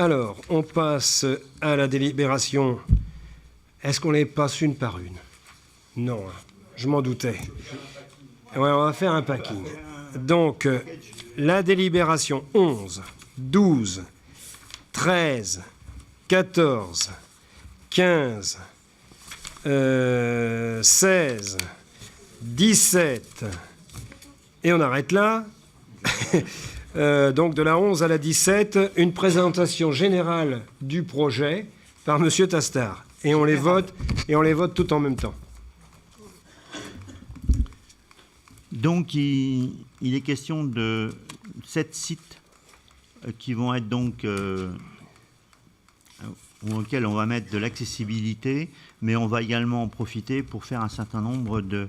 Alors, on passe à la délibération. Est-ce qu'on les passe une par une? Non, je m'en doutais. Ouais, on va faire un packing. Donc, la délibération 11, 12, 13, 14, 15, 16, 17, et on arrête là. Donc de la 11 à la 17, une présentation générale du projet par M. Tastard. Et on les vote tout en même temps. Donc il est question de 7 sites qui vont être donc auxquels on va mettre de l'accessibilité, mais on va également en profiter pour faire un certain nombre de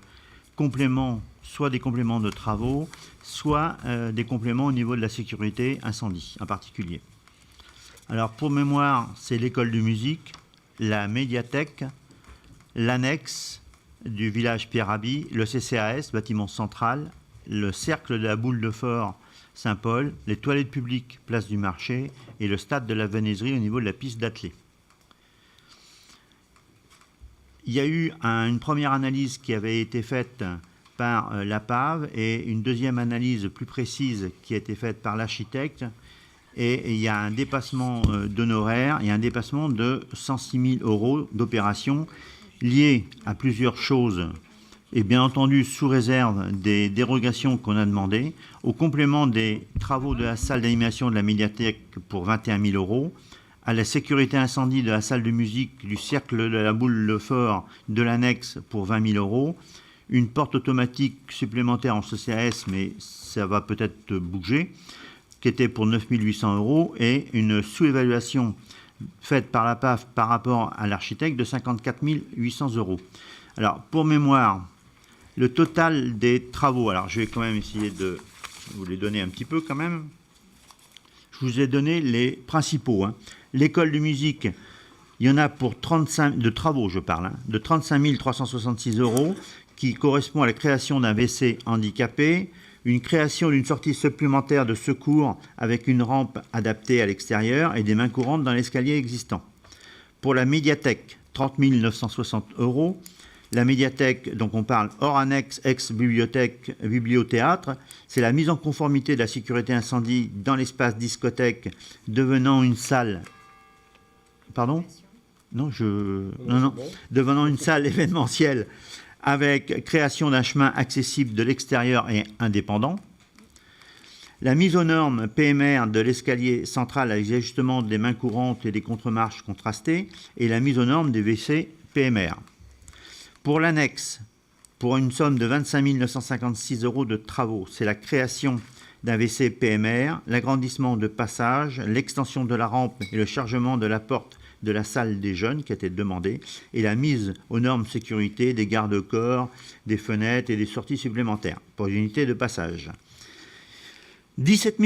compléments, soit des compléments de travaux, soit des compléments au niveau de la sécurité incendie en particulier. Alors pour mémoire, c'est l'école de musique, la médiathèque, l'annexe du village Pierre-Rabhi, le CCAS, bâtiment central, le cercle de la boule de fort Saint-Paul, les toilettes publiques, place du marché et le stade de la Venaiserie au niveau de la piste d'athlée. Il y a eu une première analyse qui avait été faite par l'APAV et une deuxième analyse plus précise qui a été faite par l'architecte. Et il y a un dépassement d'honoraires, il y a un dépassement de 106 000 € d'opération lié à plusieurs choses, et bien entendu sous réserve des dérogations qu'on a demandées, au complément des travaux de la salle d'animation de la médiathèque pour 21 000 €, à la sécurité incendie de la salle de musique du cercle de la boule de fort de l'annexe pour 20 000 €, une porte automatique supplémentaire en CCAS, mais ça va peut-être bouger, qui était pour 9 800 €, et une sous-évaluation faite par la PAF par rapport à l'architecte de 54 800 €. Alors, pour mémoire, le total des travaux, alors je vais quand même essayer de vous les donner un petit peu quand même. Je vous ai donné les principaux. L'école de musique, il y en a pour 35, de travaux je parle, de 35 366 €, qui correspond à la création d'un WC handicapé, une création d'une sortie supplémentaire de secours avec une rampe adaptée à l'extérieur et des mains courantes dans l'escalier existant. Pour la médiathèque, 30 960 €. La médiathèque, donc on parle hors annexe, ex-bibliothèque, bibliothéâtre, c'est la mise en conformité de la sécurité incendie dans l'espace discothèque devenant une salle... Pardon ? Non, devenant une salle événementielle avec création d'un chemin accessible de l'extérieur et indépendant. La mise aux normes PMR de l'escalier central avec ajustement des mains courantes et des contre-marches contrastées, et la mise aux normes des WC PMR. Pour l'annexe, pour une somme de 25 956 € de travaux, c'est la création d'un WC PMR, l'agrandissement de passage, l'extension de la rampe et le chargement de la porte de la salle des jeunes qui a été demandée, et la mise aux normes sécurité des garde-corps, des fenêtres et des sorties supplémentaires pour une unité de passage. 17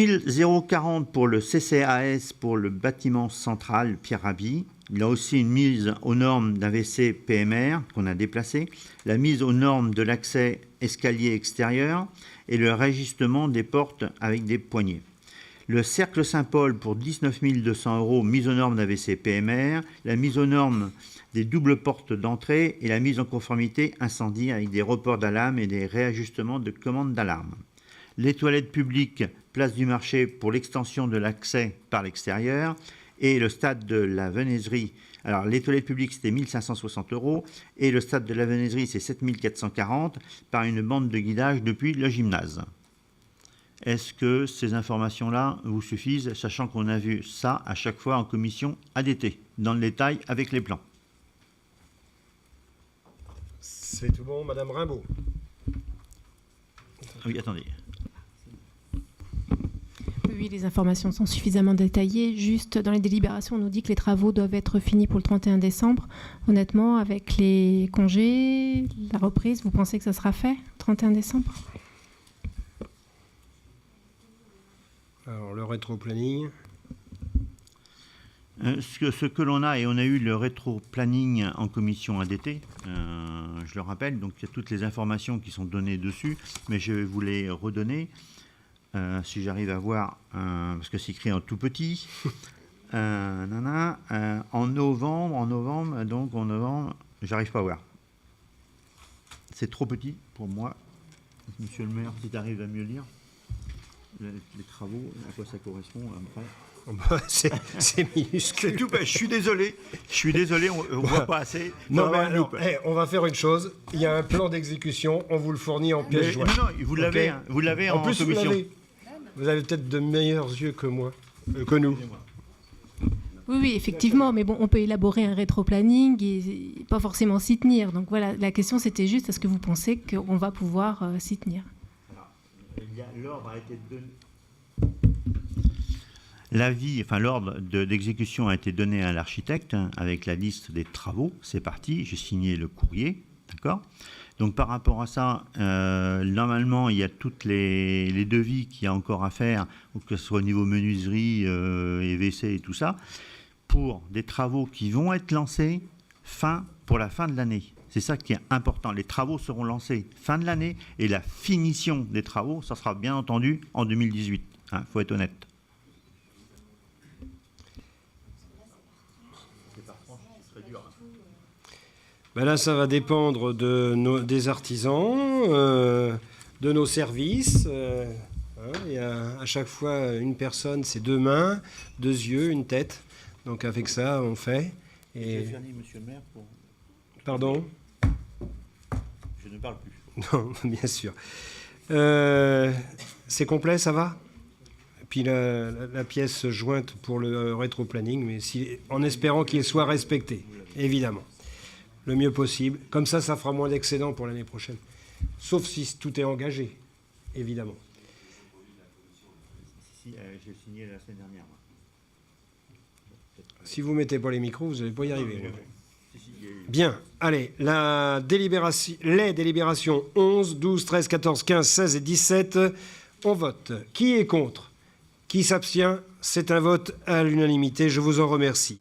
040 pour le CCAS pour le bâtiment central Pierre-Rabhi. Il y a aussi une mise aux normes d'un WC PMR qu'on a déplacé, la mise aux normes de l'accès escalier extérieur et le rajustement des portes avec des poignées. Le cercle Saint-Paul pour 19 200 €, mise aux normes d'un WC PMR, la mise aux normes des doubles portes d'entrée et la mise en conformité incendie avec des reports d'alarme et des réajustements de commandes d'alarme. Les toilettes publiques, place du marché pour l'extension de l'accès par l'extérieur, et le stade de la Venaiserie. Alors les toilettes publiques c'était 1 560 € et le stade de la Venaiserie c'est 7 440 par une bande de guidage depuis le gymnase. Est-ce que ces informations-là vous suffisent, sachant qu'on a vu ça à chaque fois en commission ADT, dans le détail avec les plans? C'est tout bon, Madame Rimbaud. Oui, attendez. Oui, les informations sont suffisamment détaillées. Juste dans les délibérations, on nous dit que les travaux doivent être finis pour le 31 décembre. Honnêtement, avec les congés, la reprise, vous pensez que ça sera fait, 31 décembre ? Alors, le rétro-planning. Ce que l'on a, et on a eu le rétro-planning en commission ADT, je le rappelle, donc il y a toutes les informations qui sont données dessus, mais je vais vous les redonner, si j'arrive à voir, parce que c'est écrit en tout petit. En novembre, j'arrive pas à voir. C'est trop petit pour moi. Monsieur le maire, si tu arrives à mieux lire les travaux, à quoi ça correspond après. C'est minuscule. C'est tout. Je suis désolé. On voit pas assez. Non, mais alors, on va faire une chose. Il y a un plan d'exécution. On vous le fournit en pièces jointes. Non, vous l'avez. Okay. Vous l'avez en plus, commission. Vous avez peut-être de meilleurs yeux que moi, que nous. Oui, effectivement, mais bon, on peut élaborer un rétroplanning et pas forcément s'y tenir. Donc voilà, la question c'était juste, est-ce que vous pensez qu'on va pouvoir s'y tenir? L'ordre a été donné. L'ordre d'exécution a été donné à l'architecte avec la liste des travaux. C'est parti, j'ai signé le courrier, d'accord. Donc par rapport à ça, normalement, il y a toutes les devis qu'il y a encore à faire, que ce soit au niveau menuiserie et WC et tout ça, pour des travaux qui vont être lancés pour la fin de l'année. C'est ça qui est important. Les travaux seront lancés fin de l'année et la finition des travaux, ça sera bien entendu en 2018. Faut être honnête. Ben là, ça va dépendre des artisans, de nos services. Il y a à chaque fois une personne, c'est 2 mains, 2 yeux, une tête. Donc avec ça, on fait. Et... Monsieur le maire, Pardon ? Je ne parle plus. Non, bien sûr. C'est complet, ça va ? Puis la pièce jointe pour le rétroplanning, mais en espérant qu'il soit respecté, évidemment. Le mieux possible. Comme ça, ça fera moins d'excédents pour l'année prochaine. Sauf si tout est engagé, évidemment. J'ai signé la semaine dernière. Si vous ne mettez pas les micros, vous n'allez pas y arriver. Bien. Allez, les délibérations 11, 12, 13, 14, 15, 16 et 17, on vote. Qui est contre ? Qui s'abstient ? C'est un vote à l'unanimité. Je vous en remercie.